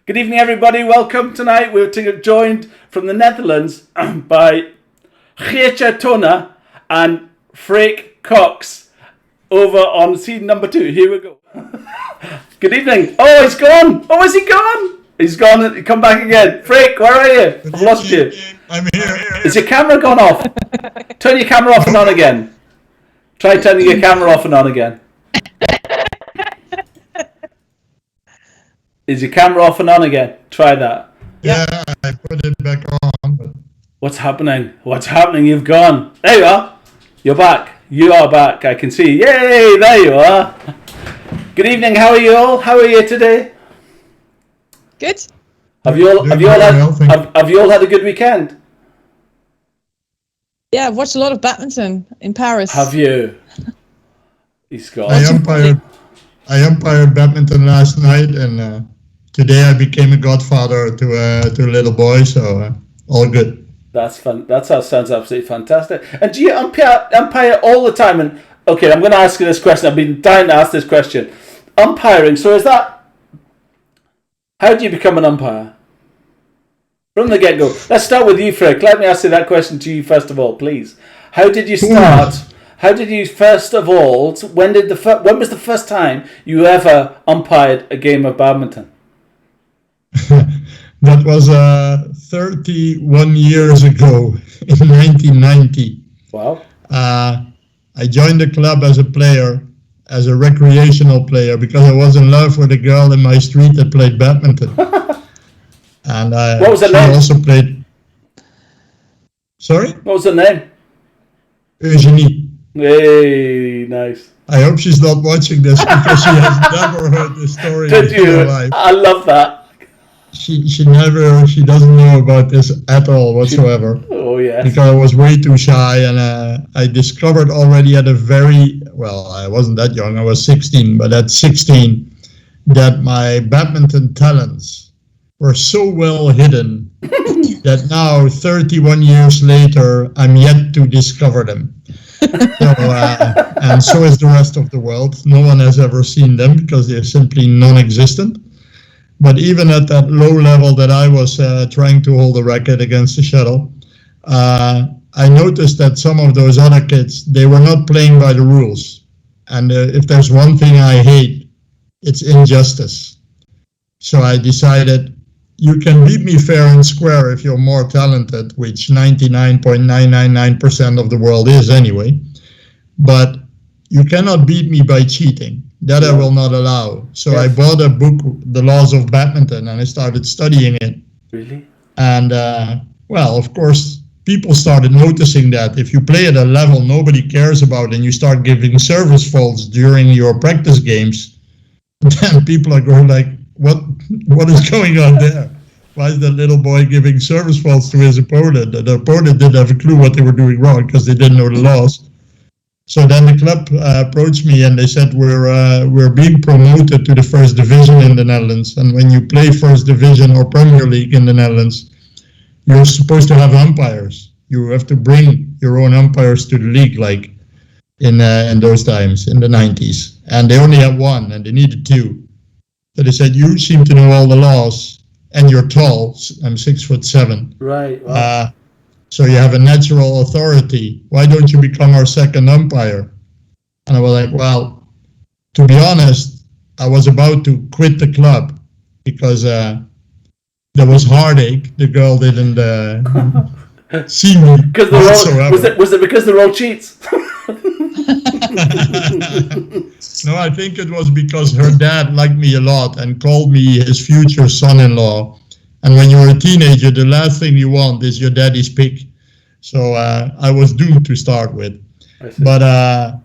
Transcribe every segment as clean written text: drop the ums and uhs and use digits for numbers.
Good evening, everybody. Welcome tonight. We're joined from the Netherlands by Geertje Tonnaer and Freek Cox over on scene number 2. Here we go. Good evening. Oh, he's gone. Oh, is he gone? He's gone. Come back again. Freek, where are you? I've lost you. I'm here. Is your camera gone off? Turn your camera off and on again. Try turning your camera off and on again. Is your camera off and on again? Try that. Yeah, I put it back on. But... What's happening? What's happening? You've gone. There you are. You're back. You are back. I can see. Yay! There you are. Good evening. How are you all? How are you today? Good. Have you all had a good weekend? Yeah, I've watched a lot of badminton in Paris. Have you? He's gone. I umpired badminton last night, and today I became a godfather to a little boy. So all good. That's fun. That sounds absolutely fantastic. And do you umpire all the time? And okay, I'm going to ask you this question. I've been dying to ask this question. Umpiring. So is that? How do you become an umpire? From the get-go. Let's start with you, Freek. Let me ask you that question to you first of all, please. How did you start? How did you first of all? When was the first time you ever umpired a game of badminton? That was 31 years ago, in 1990. Wow. I joined the club as a player, as a recreational player, because I was in love with a girl in my street that played badminton. And what was her name? Also played. Sorry? What was her name? Eugenie. Hey, nice. I hope she's not watching this because she has never heard this story in her life. I love that. She doesn't know about this at all whatsoever. Oh yeah. Because I was way too shy, and I discovered already at I wasn't that young. I was 16, but at 16, that my badminton talents were so well hidden that now, 31 years later, I'm yet to discover them. And so is the rest of the world. No one has ever seen them because they're simply non-existent. But even at that low level that I was trying to hold a racket against the shuttle, I noticed that some of those other kids, they were not playing by the rules. And if there's one thing I hate, it's injustice. So I decided, you can beat me fair and square if you're more talented, which 99.999% of the world is anyway. But you cannot beat me by cheating. That I will not allow. So yes. I bought a book, The Laws of Badminton, and I started studying it. Really? And, of course, people started noticing that if you play at a level nobody cares about and you start giving service faults during your practice games, then people are going like, what is going on there? Why is that little boy giving service faults to his opponent? And the opponent didn't have a clue what they were doing wrong because they didn't know the laws. So then the club approached me and they said, we're being promoted to the first division in the Netherlands. And when you play first division or Premier League in the Netherlands, you're supposed to have umpires. You have to bring your own umpires to the league, like in those times, in the 90s. And they only had one and they needed two. So they said, you seem to know all the laws and you're tall. I'm 6'7". Right. Wow. So you have a natural authority. Why don't you become our second umpire? And I was like, well, to be honest, I was about to quit the club because there was heartache. The girl didn't see me whatsoever. Was it because they're all cheats? No, I think it was because her dad liked me a lot and called me his future son-in-law. And when you're a teenager, the last thing you want is your daddy's pick. So I was doomed to start with. But I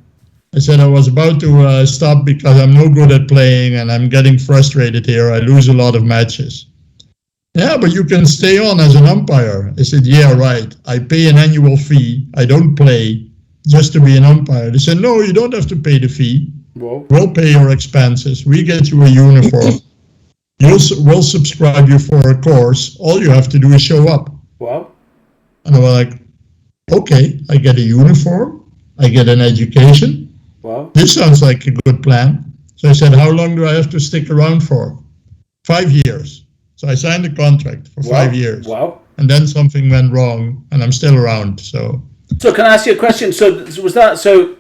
said I was about to stop because I'm no good at playing and I'm getting frustrated here. I lose a lot of matches. Yeah, but you can stay on as an umpire. I said, yeah, right. I pay an annual fee. I don't play just to be an umpire. They said, no, you don't have to pay the fee. Whoa. We'll pay your expenses. We get you a uniform. We'll subscribe you for a course. All you have to do is show up. Wow. And I was like, okay, I get a uniform. I get an education. Wow. This sounds like a good plan. So I said, how long do I have to stick around for? 5 years. So I signed a contract for 5 years. Wow. And then something went wrong, and I'm still around. So can I ask you a question? So was that so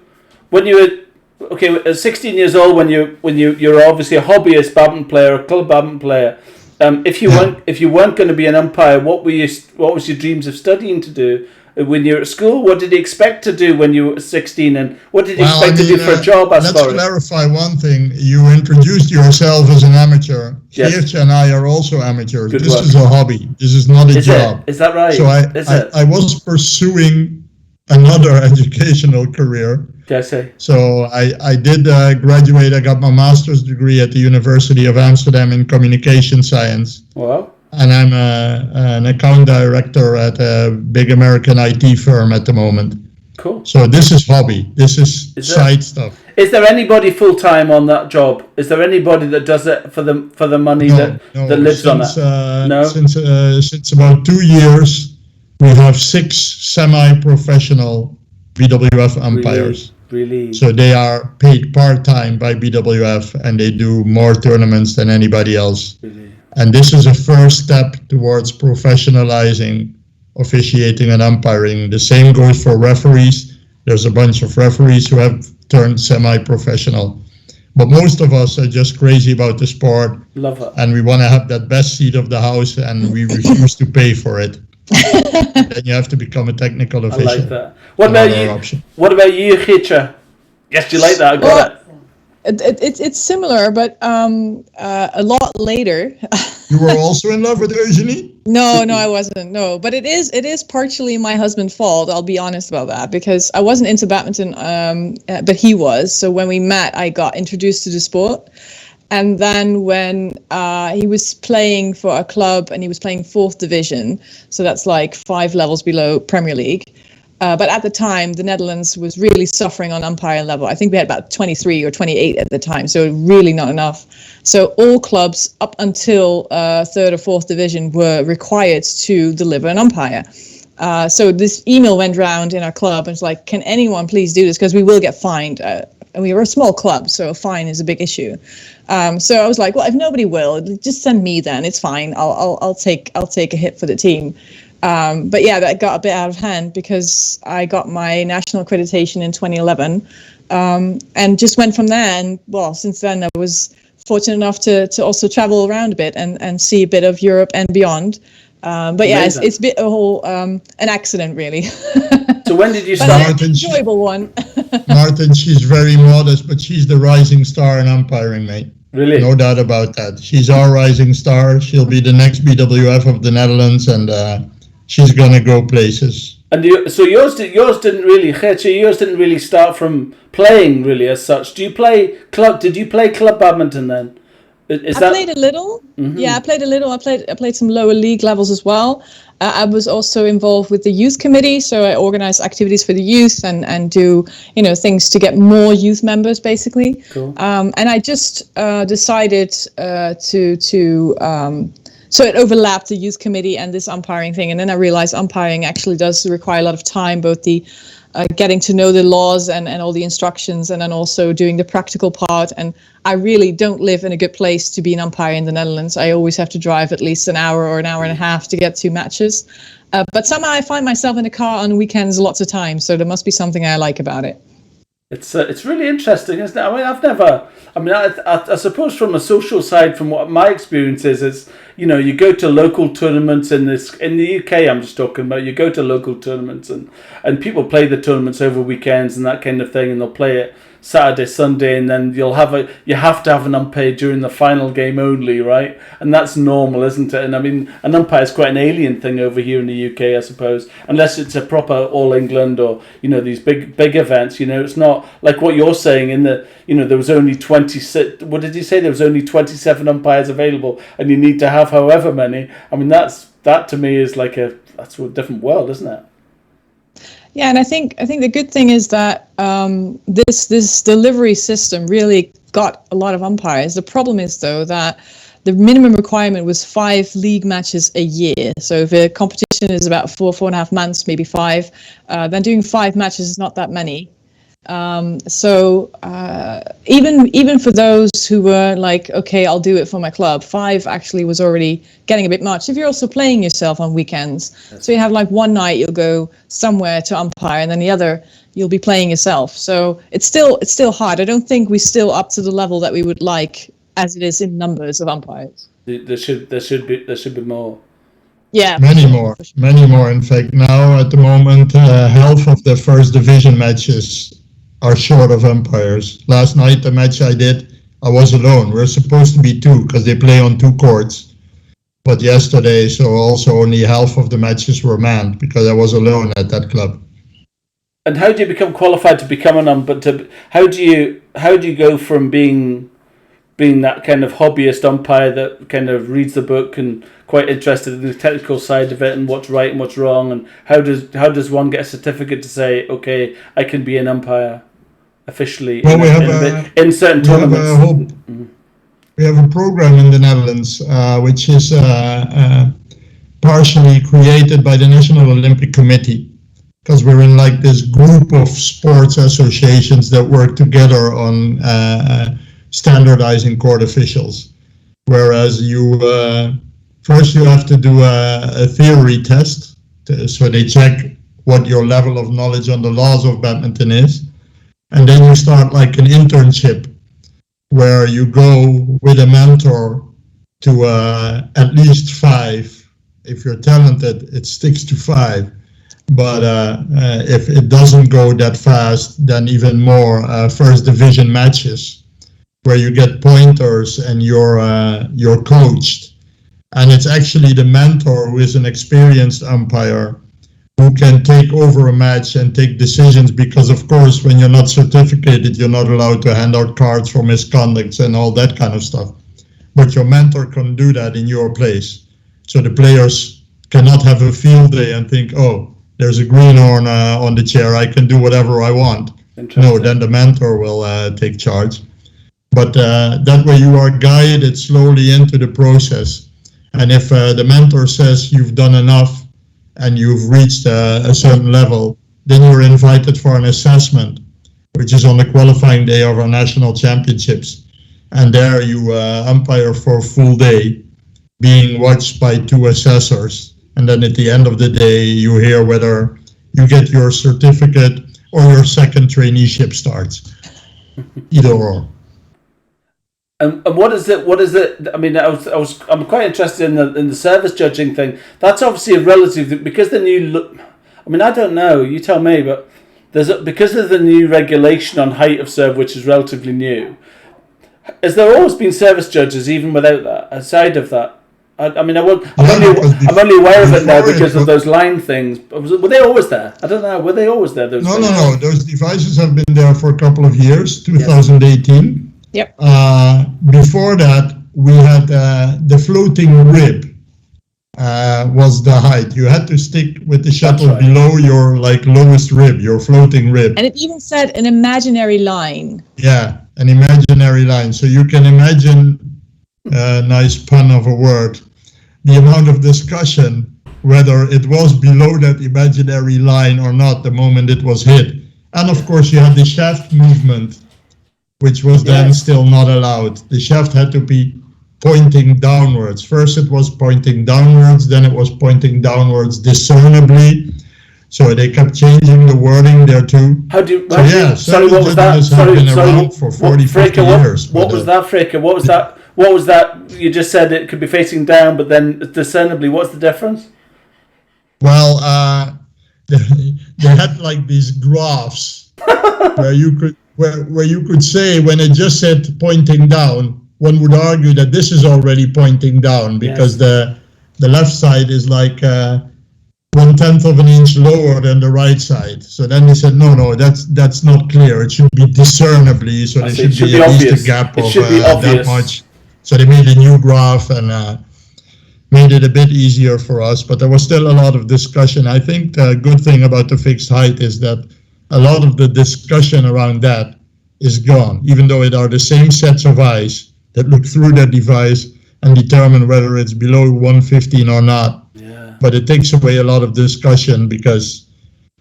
when you were at 16 years old, when you're obviously a hobbyist badminton player, a club badminton player. If you weren't going to be an umpire, what was your dreams of studying to do when you're at school? What did you expect to do when you were 16, and what did you expect to do for a job? Let's clarify one thing. You introduced yourself as an amateur. Yes. Geertje and I are also amateurs. Good this work. is a hobby. This is not a job. Is that right? So I was pursuing another educational career. Okay. So I did graduate. I got my master's degree at the University of Amsterdam in communication science. Wow. And I'm an account director at a big American IT firm at the moment. Cool. So this is hobby. This is side stuff. Is there anybody full time on that job? Is there anybody that does it for the money that lives on it? No. Since about 2 years, we have 6 semi-professional BWF umpires. Really? So they are paid part-time by BWF, and they do more tournaments than anybody else. Really? And this is a first step towards professionalizing officiating and umpiring. The same goes for referees. There's a bunch of referees who have turned semi-professional. But most of us are just crazy about the sport. Love it. And we want to have that best seat of the house, and we refuse to pay for it. Then you have to become a technical official. I like that. What about you, Geertje? Yes, you like that. I got it. It's similar, but a lot later. You were also in love with Eugenie? No, I wasn't. No, but it is partially my husband's fault. I'll be honest about that, because I wasn't into badminton, but he was. So when we met, I got introduced to the sport. And then when he was playing for a club, and he was playing 4th division, so that's like 5 levels below Premier League. But at the time, the Netherlands was really suffering on umpire level. I think we had about 23 or 28 at the time, so really not enough. So all clubs up until 3rd or 4th division were required to deliver an umpire. So this email went round in our club, and it's like, can anyone please do this? Because we will get fined. And we were a small club, so a fine is a big issue. So I was like, well, if nobody will, just send me then. It's fine. I'll take a hit for the team. But yeah, that got a bit out of hand, because I got my national accreditation in 2011, and just went from there. And well, since then I was fortunate enough to also travel around a bit and see a bit of Europe and beyond. But yeah, it's a bit a whole an accident really. So when did you start? An enjoyable one. Martin, she's very modest, but she's the rising star in umpiring, mate. Really? No doubt about that. She's our rising star. She'll be the next BWF of the Netherlands, and she's gonna go places. And yours didn't really, Geertje, yours didn't really start from playing really as such. Did you play club badminton then? Played a little. Mm-hmm. Yeah, I played a little. I played some lower league levels as well. I was also involved with the youth committee, so I organize activities for the youth and do things to get more youth members basically. Cool. And I just decided so it overlapped the youth committee and this umpiring thing, and then I realized umpiring actually does require a lot of time, both the getting to know the laws and all the instructions, and then also doing the practical part. And I really don't live in a good place to be an umpire in the Netherlands. I always have to drive at least an hour or an hour and a half to get to matches. But somehow I find myself in the car on weekends lots of times, so there must be something I like about it. It's really interesting, isn't it? I mean, I suppose from a social side, from what my experience is you go to local tournaments in the UK. I'm just talking about, you go to local tournaments and people play the tournaments over weekends and that kind of thing, and they'll play it Saturday, Sunday, and then you have to have an umpire during the final game only, right? And that's normal, isn't it? And I mean, an umpire is quite an alien thing over here in the UK, I suppose, unless it's a proper All England or these big events. It's not like what you're saying in the there was only 26. What did you say? There was only 27 umpires available, and you need to have however many. I mean, that to me is like that's a different world, isn't it? Yeah, and I think the good thing is that this delivery system really got a lot of umpires. The problem is, though, that the minimum requirement was 5 league matches a year. So if a competition is about 4.5 months, maybe 5, then doing 5 matches is not that many. Even for those who were like, okay, I'll do it for my club, 5 actually was already getting a bit much. If you're also playing yourself on weekends, so you have like one night you'll go somewhere to umpire, and then the other you'll be playing yourself. So it's still hard. I don't think we're still up to the level that we would like as it is in numbers of umpires. There should be more. Yeah, Many more. In fact, now at the moment, half of the first division matches are short of umpires. Last night, the match I did, I was alone. We're supposed to be 2 because they play on 2 courts. But yesterday, so also only half of the matches were manned because I was alone at that club. And how do you become qualified to become an umpire? How do you go from being that kind of hobbyist umpire that kind of reads the book and quite interested in the technical side of it and what's right and what's wrong, and how does one get a certificate to say, okay, I can be an umpire officially in certain tournaments? We have a program in the Netherlands which is partially created by the National Olympic Committee, because we're in like this group of sports associations that work together on standardizing court officials. Whereas first you have to do a theory test, so they check what your level of knowledge on the laws of badminton is, and then you start like an internship where you go with a mentor to at least 5. If you're talented, it sticks to 5. But if it doesn't go that fast, then even more first division matches where you get pointers and you're coached. And it's actually the mentor who is an experienced umpire who can take over a match and take decisions, because of course when you're not certificated, you're not allowed to hand out cards for misconducts and all that kind of stuff. But your mentor can do that in your place. So the players cannot have a field day and think, oh, there's a greenhorn on the chair, I can do whatever I want. No, then the mentor will take charge. But that way you are guided slowly into the process. And if the mentor says you've done enough and you've reached a certain level, then you're invited for an assessment, which is on the qualifying day of our national championships. And there you umpire for a full day, being watched by 2 assessors. And then at the end of the day, you hear whether you get your certificate or your second traineeship starts. Either or. And what is it? I mean, I'm quite interested in the service judging thing. That's obviously a relative, because the new. I mean, I don't know. You tell me, but because of the new regulation on height of serve, which is relatively new. Has there always been service judges, even without that? Aside of that, I'm only aware of it now because of those line things. Were they always there? I don't know. Were they always there? No. Those devices have been there for a couple of years. 2018. Yep. Before that, we had the floating rib was the height. You had to stick with the shuttle below your lowest rib, your floating rib. And it even said an imaginary line. Yeah, an imaginary line. So you can imagine, nice pun of a word, the amount of discussion whether it was below that imaginary line or not the moment it was hit. And of course you had the shaft movement, which was then still not allowed. The shaft had to be pointing downwards. First it was pointing downwards, then it was pointing downwards discernibly. So they kept changing the wording there too. Sorry, what was that? Around for 40, 50 years. What was that, Freek? What was that? You just said it could be facing down, but then discernibly, what's the difference? Well, they had like these graphs where you could say, when it just said pointing down, one would argue that this is already pointing down because the left side is like 1/10 of an inch lower than the right side. So then they said, no, that's not clear. It should be discernibly, so there should be at least a gap of that much. So they made a new graph and made it a bit easier for us, but there was still a lot of discussion. I think the good thing about the fixed height is that a lot of the discussion around that is gone, even though it are the same sets of eyes that look through that device and determine whether it's below 115 or not. Yeah. But it takes away a lot of discussion because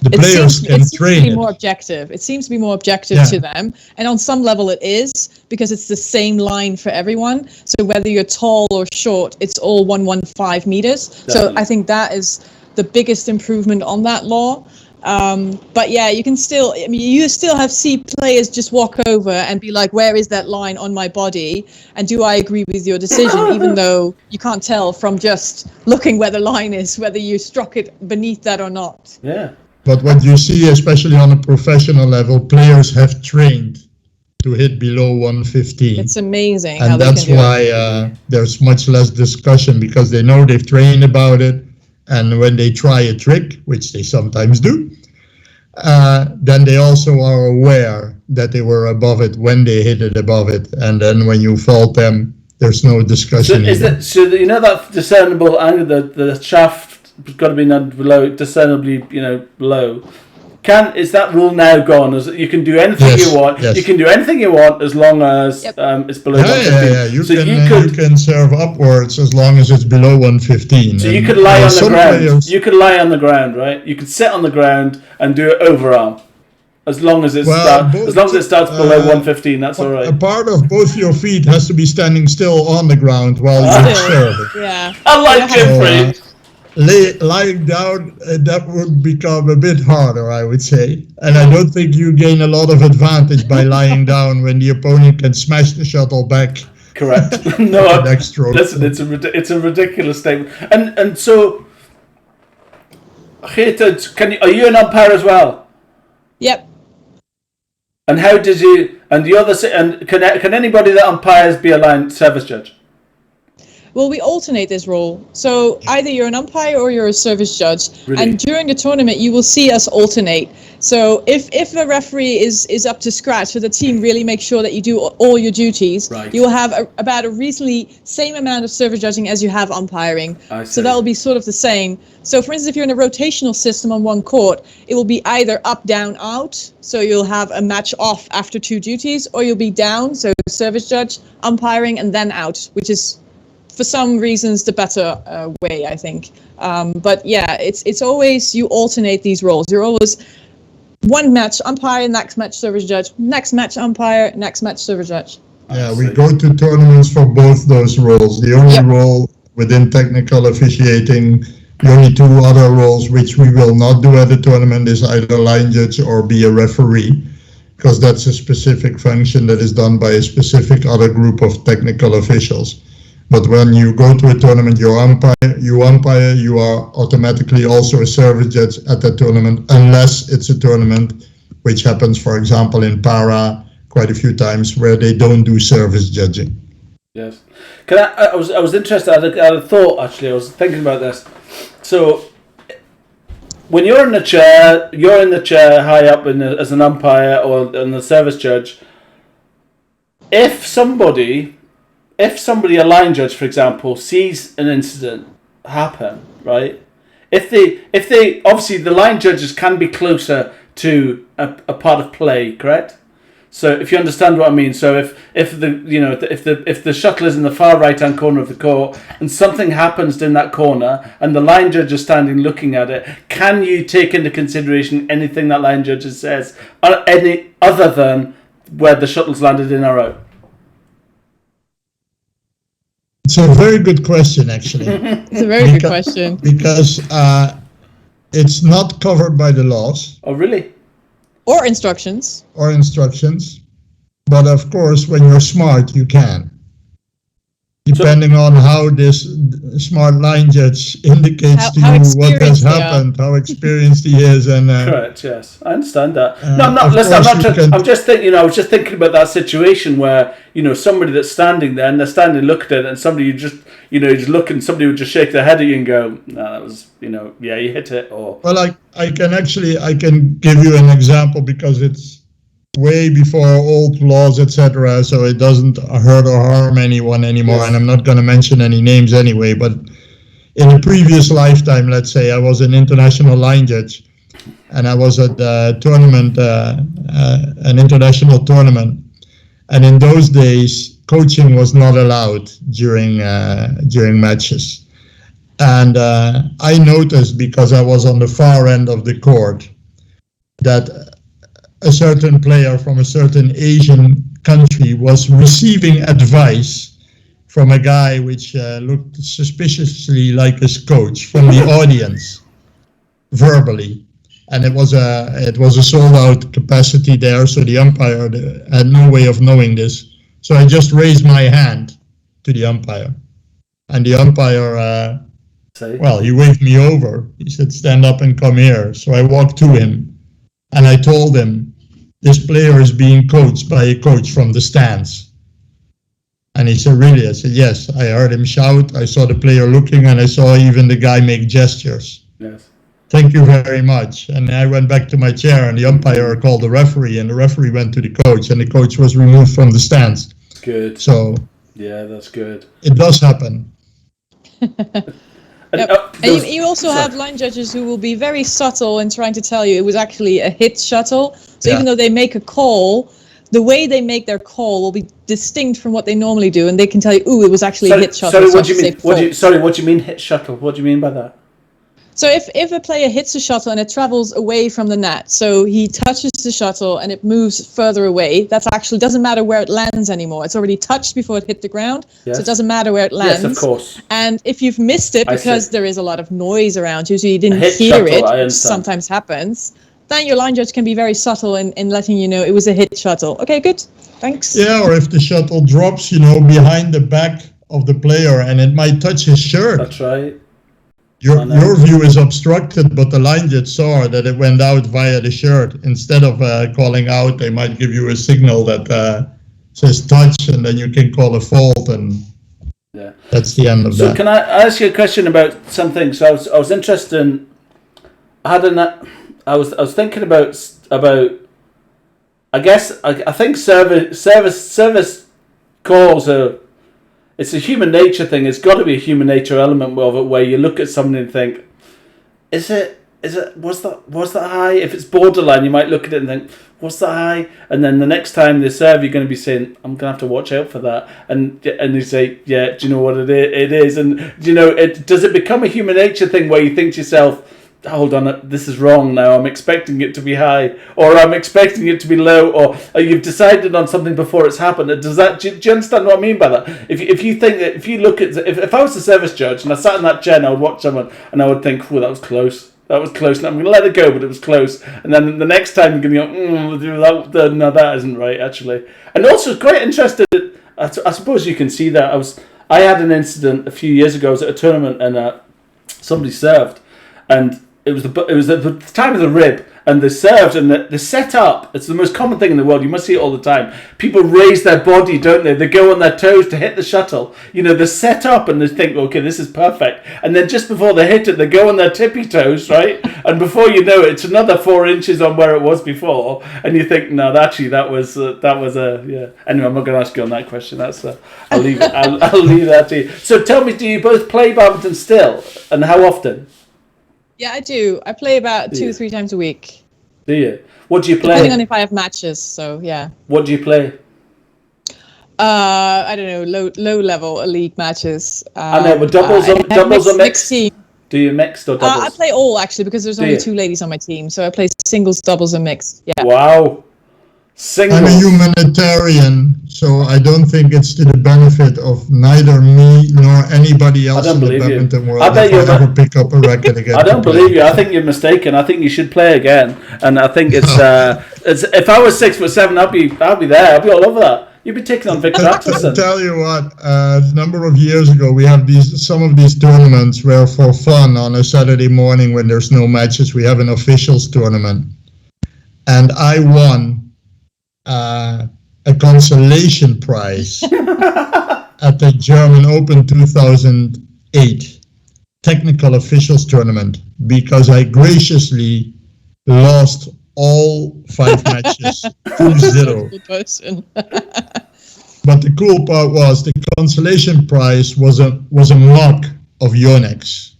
The players can train it. More objective. It seems to be more objective to them, and on some level it is, because it's the same line for everyone. So whether you're tall or short, it's all 115 meters. Definitely. So I think that is the biggest improvement on that law. But yeah, you can still, I mean, you still have players just walk over and be like, where is that line on my body? And do I agree with your decision? Even though you can't tell from just looking where the line is, whether you struck it beneath that or not. Yeah. But what you see, especially on a professional level, players have trained to hit below 115. It's amazing. And that's why there's much less discussion, because they know they've trained about it. And when they try a trick, which they sometimes do, then they also are aware that they were above it when they hit it above it. And then when you fault them, there's no discussion. So you know that discernible angle, the shaft has got to be below, discernibly, below. Is that rule now gone? You can do anything you want. Yes. You can do anything you want as long as it's below 115. Yeah. You can serve upwards as long as it's below 115. So you could lie on the ground. You could lie on the ground, right? You could sit on the ground and do it overarm. As long as it starts below 115, that's all right. A part of both your feet has to be standing still on the ground while you serve. Yeah. I like it, Freek. Lying down, that would become a bit harder, I would say. And I don't think you gain a lot of advantage by lying down when the opponent can smash the shuttle back. Correct. No, listen, it's a ridiculous statement. And so, Geertje, are you an umpire as well? Yep. And how did you? And the other, and can anybody that umpires be a line service judge? Well, we alternate this role. So either you're an umpire or you're a service judge. Really? And during the tournament, you will see us alternate. So if the referee is up to scratch, so the team really makes sure that you do all your duties, right, you will have about a reasonably same amount of service judging as you have umpiring. So that will be sort of the same. So for instance, if you're in a rotational system on one court, it will be either up, down, out. So you'll have a match off after 2 duties, or you'll be down, so service judge, umpiring, and then out, which is for some reasons the better way, I think. But yeah, it's always, you alternate these roles. You're always one match umpire, next match service judge, next match umpire, next match service judge. Yeah, we go to tournaments for both those roles. The only role within technical officiating, the only 2 other roles which we will not do at the tournament is either line judge or be a referee, because that's a specific function that is done by a specific other group of technical officials. But when you go to a tournament, you umpire, you are automatically also a service judge at that tournament, unless it's a tournament, which happens, for example, in para quite a few times, where they don't do service judging. Yes. I was interested, I had a thought, actually, I was thinking about this. So, when you're in the chair high up as an umpire or in the service judge, if somebody, a line judge, for example, sees an incident happen, right? If they obviously the line judges can be closer to a part of play, correct? So if you understand what I mean, so if the shuttle is in the far right hand corner of the court and something happens in that corner and the line judge is standing looking at it, can you take into consideration anything that line judge says, any other than where the shuttle's landed in or out? It's a very good question, actually. It's a very good question. Because it's not covered by the laws. Oh, really? Or instructions. But of course, when you're smart, you can. Depending on how this smart line judge indicates to you what has happened, how experienced he is, and correct. Yes, I understand that. No, I'm not. Listen, I'm just thinking. I was just thinking about that situation where somebody that's standing there and they're standing, look at it, and somebody you just look, and somebody would just shake their head at you and go, "No, that was yeah, you hit it." Or well, I can give you an example because it's way before old laws, etc., so it doesn't hurt or harm anyone anymore. Yes. And I'm not going to mention any names anyway, but in a previous lifetime, let's say, I was an international line judge, and I was at the tournament, an international tournament, and in those days, coaching was not allowed during matches. And I noticed, because I was on the far end of the court, that a certain player from a certain Asian country was receiving advice from a guy which looked suspiciously like his coach from the audience, verbally. And it was a sold out capacity there, so the umpire had no way of knowing this. So I just raised my hand to the umpire, and the umpire, he waved me over. He said, "Stand up and come here." So I walked to him, and I told him, "This player is being coached by a coach from the stands." And he said, "Really?" I said, "Yes." I heard him shout. I saw the player looking, and I saw even the guy make gestures. Yes. "Thank you very much." And I went back to my chair, and the umpire called the referee, and the referee went to the coach, and the coach was removed from the stands. Good. So yeah, that's good. It does happen. And you also have line judges who will be very subtle in trying to tell you it was actually a hit shuttle. So even though they make a call, the way they make their call will be distinct from what they normally do, and they can tell you, "Ooh, it was actually a hit shuttle." Sorry, what do you mean? What do you mean hit shuttle? What do you mean by that? So if a player hits a shuttle and it travels away from the net, so he touches the shuttle and it moves further away, that actually doesn't matter where it lands anymore. It's already touched before it hit the ground, so it doesn't matter where it lands. Yes, of course. And if you've missed it because there is a lot of noise around you, so you didn't hear it, which sometimes happens, then your line judge can be very subtle in letting you know it was a hit shuttle. Okay, good. Thanks. Yeah, or if the shuttle drops, behind the back of the player and it might touch his shirt. That's right. Your view is obstructed, but the line judge saw that it went out via the shirt. Instead of calling out, they might give you a signal that says touch, and then you can call a fault, and that's the end of that. So can I ask you a question about something? So I was interested in, I was thinking about I think service calls are, it's a human nature thing. It's got to be a human nature element of it, where you look at somebody and think, was that high? If it's borderline, you might look at it and think, was that high? And then the next time they serve, you're going to be saying, I'm going to have to watch out for that. And you say, yeah, do you know what it is? And does it become a human nature thing where you think to yourself, hold on, this is wrong now, I'm expecting it to be high, or I'm expecting it to be low, or you've decided on something before it's happened? Do you understand what I mean by that? If you think that, if you look at, if I was a service judge and I sat in that chair and I would watch someone and I would think, oh, that was close, and I'm going to let it go, but it was close, and then the next time you're going to go, no, that isn't right, actually. And also quite interested, I suppose you can see that, I had an incident a few years ago. I was at a tournament and somebody served, and it was the time of the rib, and they served, and they set up. It's the most common thing in the world. You must see it all the time. People raise their body, don't they? They go on their toes to hit the shuttle. They set up and they think, okay, this is perfect. And then just before they hit it, they go on their tippy toes, right? And before you know it, it's another 4 inches on where it was before. And you think, no, actually, that was yeah. Anyway, I'm not going to ask you on that question. That's I'll leave it. I'll leave that to you. So tell me, do you both play badminton still, and how often? Yeah, I do. I play about 2 or 3 times a week. Do you? What do you play? Depending on if I have matches, so yeah. What do you play? I don't know, low level league matches. I know, but doubles or mixed? Team. Do you mixed or doubles? I play all, actually, because there's only 2 ladies on my team, so I play singles, doubles, and mixed. Yeah. Wow. Singles. I'm a humanitarian, so I don't think it's to the benefit of neither me nor anybody else in the badminton world if I ever pick up a racket again. I don't believe you. I think you're mistaken. I think you should play again, and I think it's if I was 6'7", I'd be there. I'd be all over that. You'd be taking on Victor Atkinson. I tell you what, a number of years ago, we have some of these tournaments where, for fun, on a Saturday morning when there's no matches, we have an officials tournament, and I won a consolation prize at the German Open 2008 technical officials tournament because I graciously lost all 5 matches 2-0. But the cool part was the consolation prize was a mock of Yonex.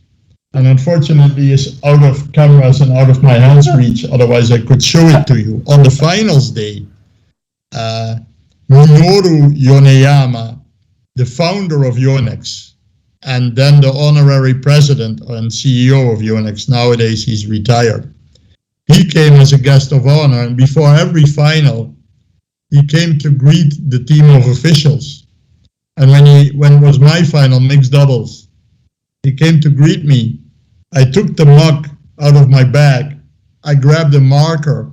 And unfortunately, it's out of cameras and out of my hands reach. Otherwise, I could show it to you. On the finals day, Minoru Yoneyama, the founder of Yonex, and then the honorary president and CEO of Yonex, nowadays he's retired. He he came as a guest of honor, and before every final, he came to greet the team of officials. And when it was my final, mixed doubles, he came to greet me. I took the mug out of my bag, I grabbed a marker,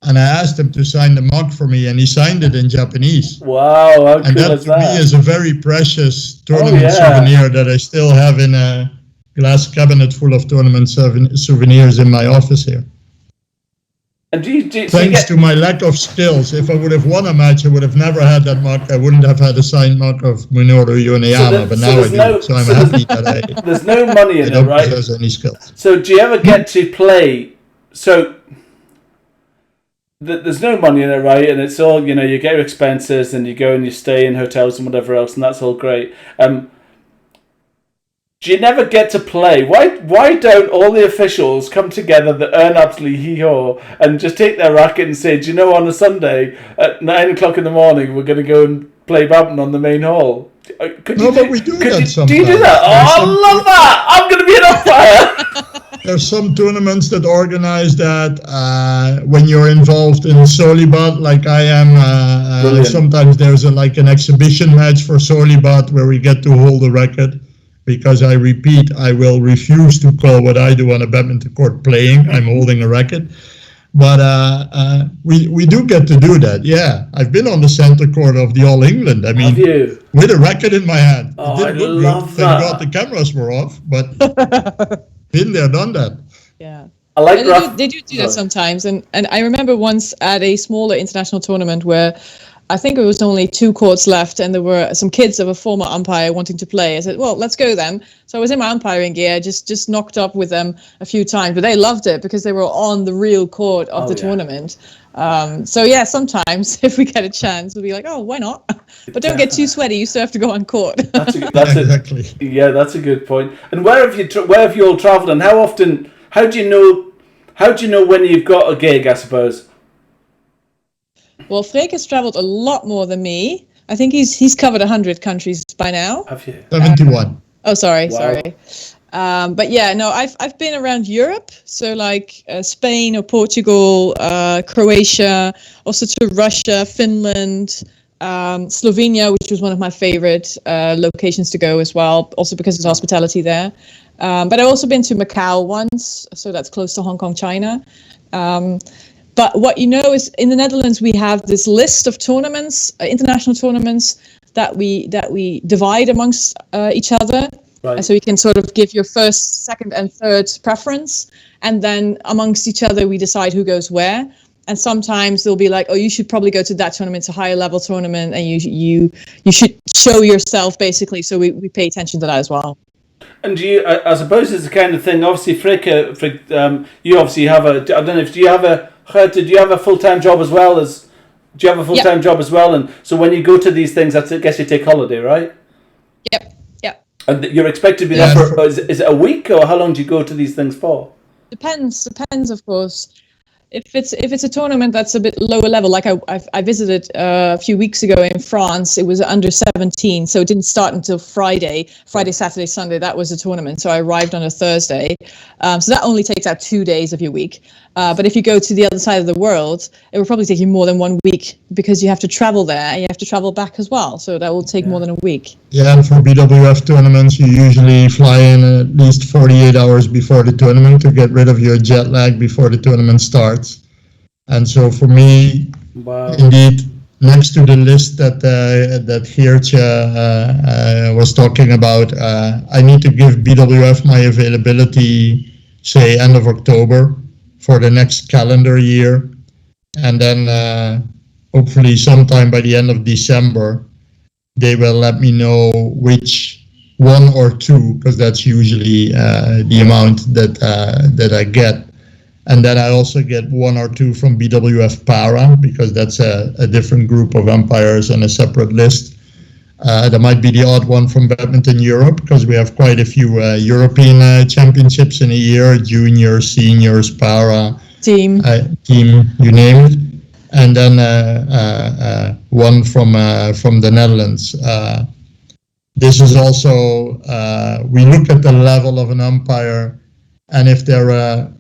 and I asked him to sign the mug for me, and he signed it in Japanese. Wow, how And cool that is to me that? is a very precious tournament yeah. souvenir that I still have in a glass cabinet full of tournament souvenirs in my office here. And do you Thanks to my lack of skills, if I would have won a match, I would have never had that mug. I wouldn't have had a signed mug of Minoru Yoneyama, but now I do. So I'm happy that there's no money in I it, don't right? possess any skills. So do you ever get to play? So there's no money in it, right? And it's all, you get your expenses and you go and you stay in hotels and whatever else, and that's all great. Do you never get to play? Why don't all the officials come together that earn absolutely hee-haw and just take their racket and say, do you know, on a Sunday at 9 o'clock in the morning, we're going to go and play badminton on the main hall? But we do that sometimes. Do you do that? Oh, I love that! I'm going to be an umpire! There's some tournaments that organize that when you're involved in Solibat, like I am. Sometimes there's an exhibition match for Solibat where we get to hold a racket. Because I repeat, I will refuse to call what I do on a badminton court playing. I'm holding a racket. But we do get to do that, yeah. I've been on the center court of the All England. I mean, with a racket in my hand. Oh, it didn't look good. Thank God the cameras were off, but been there, done that. Yeah. I like they do that sometimes. And I remember once at a smaller international tournament where I think it was only 2 courts left and there were some kids of a former umpire wanting to play. I said, well, let's go then. So I was in my umpiring gear, just knocked up with them a few times, but they loved it because they were on the real court of the tournament. So yeah, sometimes if we get a chance, we'll be like, oh, why not? But don't get too sweaty. You still have to go on court. Exactly. Yeah, that's a good point. And where have you all travelled, and how do you know when you've got a gig, I suppose? Well, Freek has traveled a lot more than me. I think he's covered 100 countries by now. Have you? 71. Sorry. But yeah, no, I've been around Europe, so like Spain or Portugal, Croatia, also to Russia, Finland, Slovenia, which was one of my favorite locations to go as well, also because there's hospitality there. But I've also been to Macau once, so that's close to Hong Kong, China. But what is in the Netherlands, we have this list of tournaments, international tournaments that we divide amongst each other. Right. So you can sort of give your first, second, and third preference, and then amongst each other we decide who goes where. And sometimes they'll be like, oh, you should probably go to that tournament, it's a higher level tournament, and you should show yourself basically. So we pay attention to that as well. And do you? I suppose it's the kind of thing. Obviously, Freek, you obviously have a. I don't know if do you have a full-time job as well as? Do you have a full-time job as well? And so when you go to these things, I guess you take holiday, right? Yep. And you're expected to be there for. Is it a week, or how long do you go to these things for? Depends, of course. If it's a tournament that's a bit lower level, like I visited a few weeks ago in France, it was under 17, so it didn't start until Friday, Saturday, Sunday. That was the tournament. So I arrived on a Thursday. So that only takes out 2 days of your week. But if you go to the other side of the world, it will probably take you more than 1 week because you have to travel there and you have to travel back as well. So that will take more than a week. Yeah, and for BWF tournaments, you usually fly in at least 48 hours before the tournament to get rid of your jet lag before the tournament starts. And so for me, indeed, next to the list that Geertje was talking about, I need to give BWF my availability, say, end of October for the next calendar year. And then hopefully sometime by the end of December, they will let me know which 1 or 2, because that's usually the amount that I get. And then I also get 1 or 2 from BWF Para, because that's a different group of umpires on a separate list. There might be the odd one from Badminton Europe, because we have quite a few European championships in a year, juniors, seniors, Para, team, you name it. And then one from the Netherlands. This is also, we look at the level of an umpire, and if they're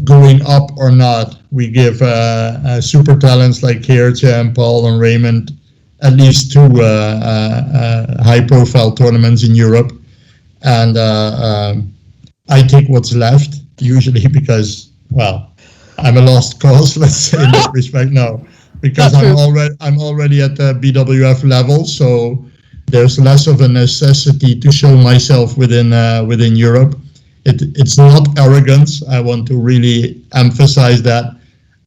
going up or not, we give super talents like Geertje and Paul and Raymond at least 2 high-profile tournaments in Europe, and I take what's left usually because, well, I'm a lost cause, let's say, in that respect. No, because I'm already at the BWF level, so there's less of a necessity to show myself within Europe. It's not arrogance. I want to really emphasize that.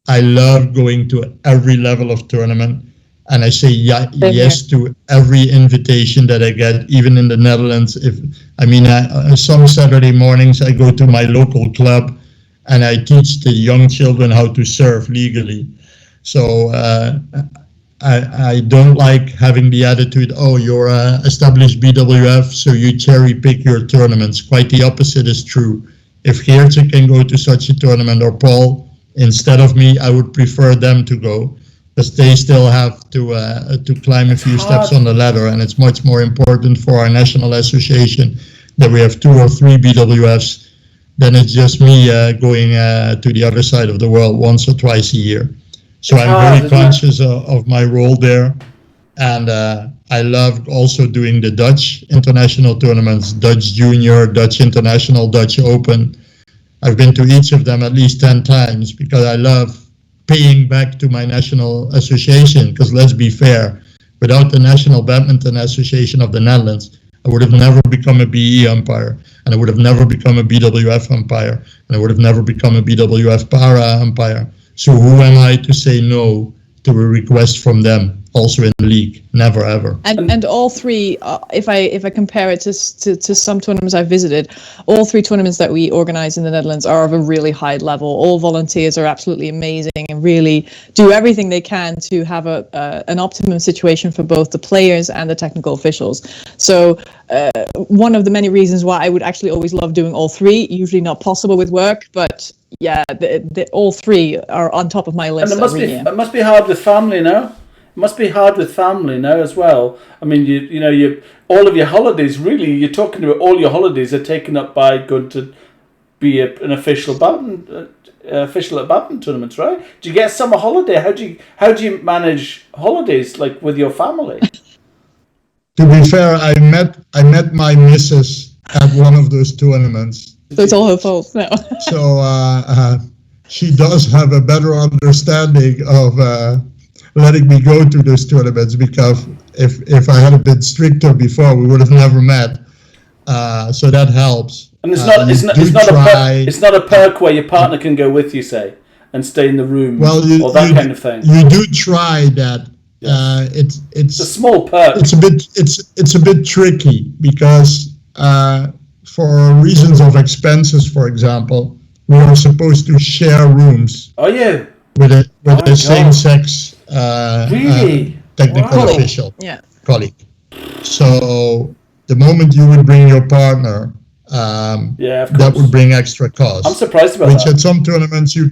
I love going to every level of tournament, and I say yes to every invitation that I get, even in the Netherlands. Some Saturday mornings I go to my local club and I teach the young children how to serve legally. So I don't like having the attitude, oh, you're established BWF, so you cherry pick your tournaments. Quite the opposite is true. If Geertje can go to such a tournament, or Paul, instead of me, I would prefer them to go, because they still have to climb a few steps on the ladder, and it's much more important for our national association that we have 2 or 3 BWFs than it's just me going to the other side of the world once or twice a year. So I'm very conscious of my role there, and I love also doing the Dutch international tournaments, Dutch Junior, Dutch International, Dutch Open. I've been to each of them at least 10 times because I love paying back to my national association, because let's be fair, without the National Badminton Association of the Netherlands, I would have never become a BE umpire, and I would have never become a BWF umpire, and I would have never become a BWF para umpire. So who am I to say no to a request from them, also in the league? Never, ever. And all 3, if I compare it to some tournaments I've visited, all 3 tournaments that we organize in the Netherlands are of a really high level. All volunteers are absolutely amazing and really do everything they can to have an optimum situation for both the players and the technical officials. So one of the many reasons why I would actually always love doing all 3, usually not possible with work, but yeah, all 3 are on top of my list. And it must be hard with family now. It must be hard with family now as well. I mean, you all of your holidays, really, you're talking about all your holidays are taken up by going to be an official at badminton tournaments, right? Do you get summer holiday? How do you manage holidays like with your family? To be fair, I met my missus at one of those tournaments. So it's all her fault now. So she does have a better understanding of letting me go to those tournaments, because if I had been stricter before, we would have never met. So that helps. And it's not a perk where your partner can go with you, say, and stay in the room, or that kind of thing. You do try that. Yes. It's a small perk. It's a bit tricky because for reasons of expenses, for example, we are supposed to share rooms. Oh yeah. With a same-sex technical official colleague. So the moment you would bring your partner, that would bring extra costs. I'm surprised about that. Which at some tournaments you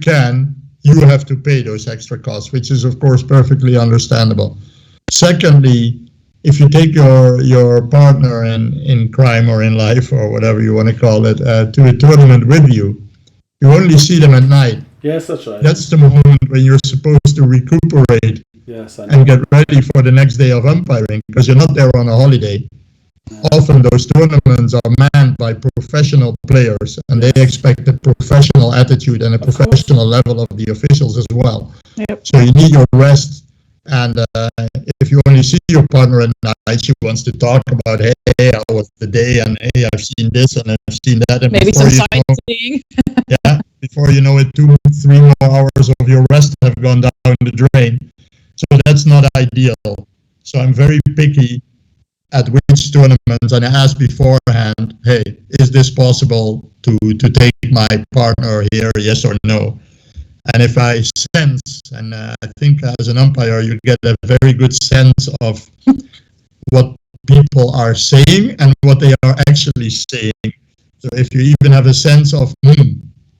have to pay those extra costs, which is of course perfectly understandable. Secondly, if you take your partner in crime or in life or whatever you want to call it to a tournament with you, you only see them at night. Yes, that's right. That's the moment when you're supposed to recuperate and get ready for the next day of umpiring, because you're not there on a holiday. Often those tournaments are manned by professional players, and they expect a professional attitude and a professional level of the officials as well. Yep. So you need your rest, and if you only see your partner at night, she wants to talk about, hey, how was the day, and hey, I've seen this and I've seen that, and maybe some sightseeing. Before you know it, 2-3 more hours of your rest have gone down the drain. So that's not ideal. So I'm very picky at which tournaments, and I ask beforehand, hey, is this possible to take my partner here, yes or no? And if I sense, and I think as an umpire you get a very good sense of what people are saying and what they are actually saying. So if you even have a sense of,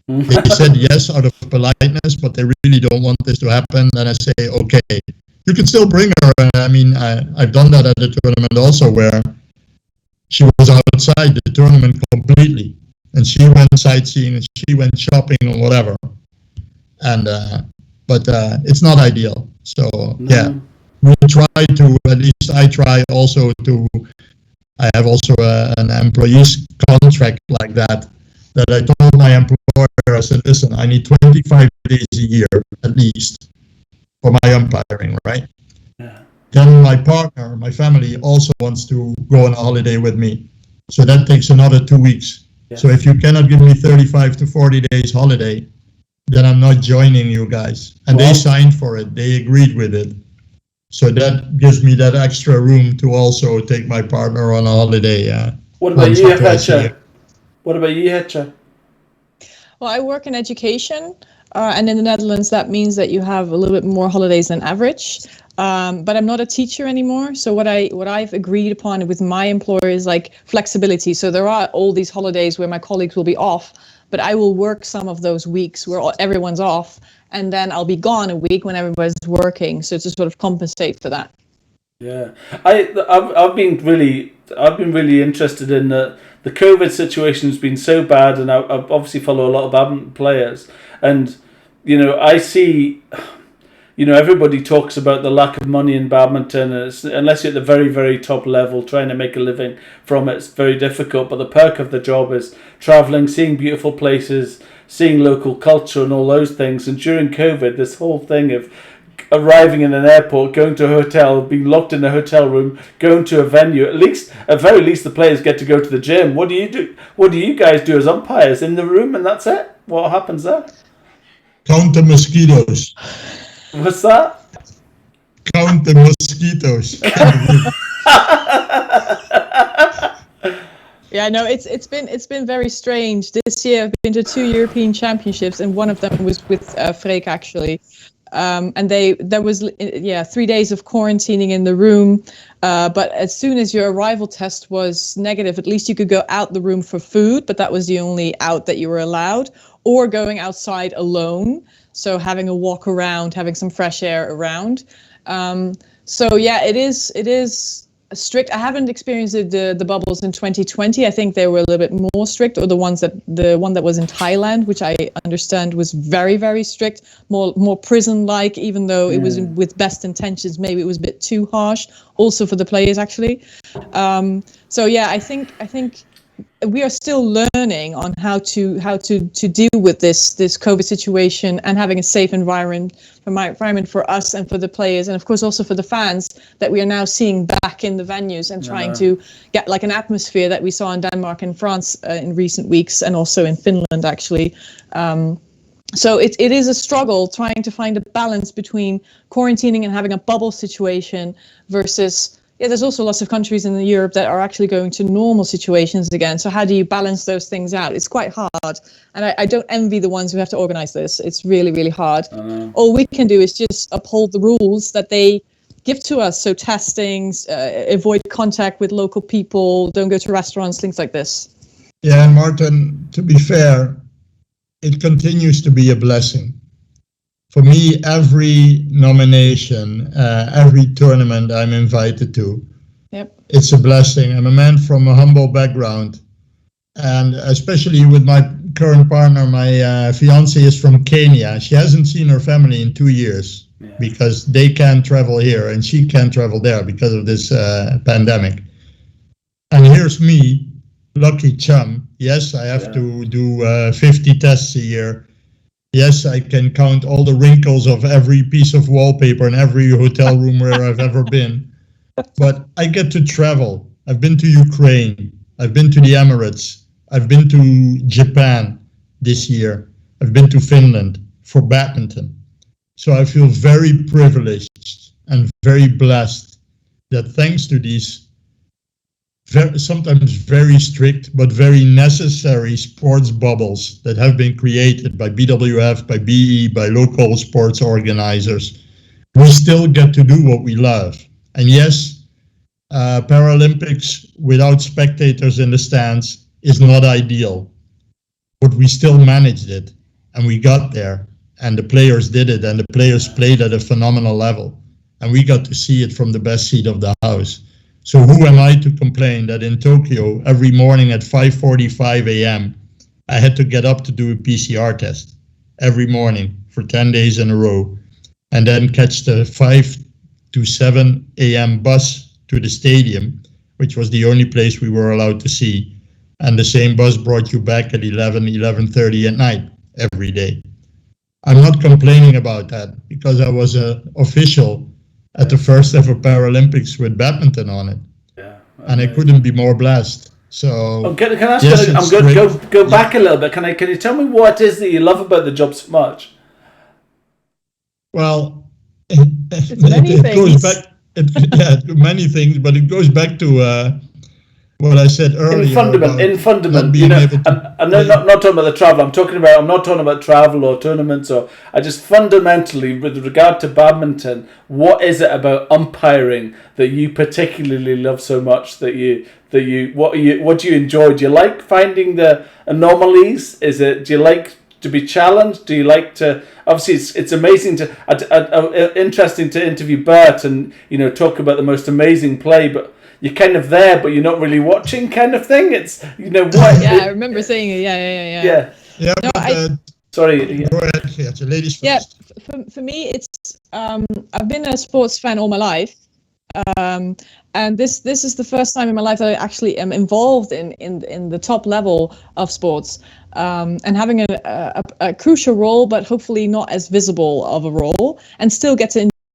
they said yes out of politeness, but they really don't want this to happen, then I say, okay, you can still bring her. I mean, I've done that at a tournament also where she was outside the tournament completely, and she went sightseeing and she went shopping or whatever. and but it's not ideal. So yeah, No. we try to, at least I try also to. I have also an employee's contract like that I told my employer, I said, listen, I need 25 days a year at least for my umpiring, right? Yeah. Then my partner, my family also wants to go on a holiday with me. So that takes another 2 weeks. Yes. So if you cannot give me 35 to 40 days holiday, then I'm not joining you guys. And they signed for it. They agreed with it. So that gives me that extra room to also take my partner on a holiday. What about once you, or twice a Geertje? year. What about you, Geertje? Well, I work in education, and in the Netherlands, that means that you have a little bit more holidays than average. But I'm not a teacher anymore. So what I've agreed upon with my employer is like flexibility. So there are all these holidays where my colleagues will be off, but I will work some of those weeks where everyone's off, and then I'll be gone a week when everybody's working. So to sort of compensate for that. Yeah, I've been really interested in the COVID situation has been so bad, and I obviously follow a lot of badminton players, and I see, everybody talks about the lack of money in badminton, and unless you're at the very, very top level trying to make a living from it, it's very difficult. But the perk of the job is traveling, seeing beautiful places, seeing local culture, and all those things. And during COVID, this whole thing of arriving in an airport, going to a hotel, being locked in a hotel room, going to a venue, at very least the players get to go to the gym. What do you do? What do you guys do as umpires? In the room and that's it? What happens there? Count the mosquitoes. What's that? Count the mosquitoes. Yeah, no, it's been very strange. This year I've been to 2 European Championships, and one of them was with Freek actually. And there was 3 days of quarantining in the room, but as soon as your arrival test was negative, at least you could go out the room for food, but that was the only out that you were allowed, or going outside alone, so having a walk around, having some fresh air around. So yeah, it is strict. I haven't experienced the bubbles in 2020. I think they were a little bit more strict, or the one that was in Thailand, which I understand was very, very strict, more prison-like, even though it was with best intentions. Maybe it was a bit too harsh, also for the players actually. So yeah, I think we are still learning on how to deal with this COVID situation, and having a safe environment for us and for the players, and of course also for the fans that we are now seeing back in the venues, and trying to get like an atmosphere that we saw in Denmark and France in recent weeks, and also in Finland actually. So it is a struggle trying to find a balance between quarantining and having a bubble situation versus. Yeah, there's also lots of countries in Europe that are actually going to normal situations again. So how do you balance those things out? It's quite hard. And I don't envy the ones who have to organize this. It's really, really hard. All we can do is just uphold the rules that they give to us. So testings, avoid contact with local people, don't go to restaurants, things like this. Yeah, and Martin, to be fair, it continues to be a blessing. For me, every nomination, every tournament I'm invited to, it's a blessing. I'm a man from a humble background, and especially with my current partner, my fiance is from Kenya. She hasn't seen her family in 2 years because they can't travel here and she can't travel there because of this pandemic. And here's me, lucky chum. Yes, I have to do 50 tests a year. Yes, I can count all the wrinkles of every piece of wallpaper in every hotel room where I've ever been. But I get to travel. I've been to Ukraine. I've been to the Emirates. I've been to Japan this year. I've been to Finland for badminton. So I feel very privileged and very blessed that thanks to these sometimes very strict but very necessary sports bubbles that have been created by BWF, by BE, by local sports organizers, we still get to do what we love. And yes, Paralympics without spectators in the stands is not ideal, but we still managed it, and we got there, and the players did it, and the players played at a phenomenal level, and we got to see it from the best seat of the house. So who am I to complain that in Tokyo, every morning at 5:45 a.m., I had to get up to do a PCR test every morning for 10 days in a row, and then catch the 5 to 7 a.m. bus to the stadium, which was the only place we were allowed to see. And the same bus brought you back at 11:30 at night every day. I'm not complaining about that because I was an official at the first ever Paralympics with badminton on it. Yeah, and I couldn't be more blessed. So can I ask yes, you, I'm going to go back a little bit. Can you tell me what it is that you love about the job so much? Well, many it goes things. back. Many things, but it goes back to what I said earlier. In fundament, you know, I'm not talking about the travel. I'm not talking about travel or tournaments, or I just fundamentally, with regard to badminton, what is it about umpiring that you particularly love so much what do you enjoy? Do you like finding the anomalies? Do you like to be challenged? Do you like to? Obviously, it's amazing interesting to interview Bert and talk about the most amazing play, but you're kind of there, but you're not really watching, kind of thing. It's what? Yeah, I remember saying it. Yeah. Yeah, No, sorry. Go ahead. Yeah, the ladies first. Yeah, for me, it's I've been a sports fan all my life, and this is the first time in my life that I actually am involved in the top level of sports, and having a crucial role, but hopefully not as visible of a role, and still get to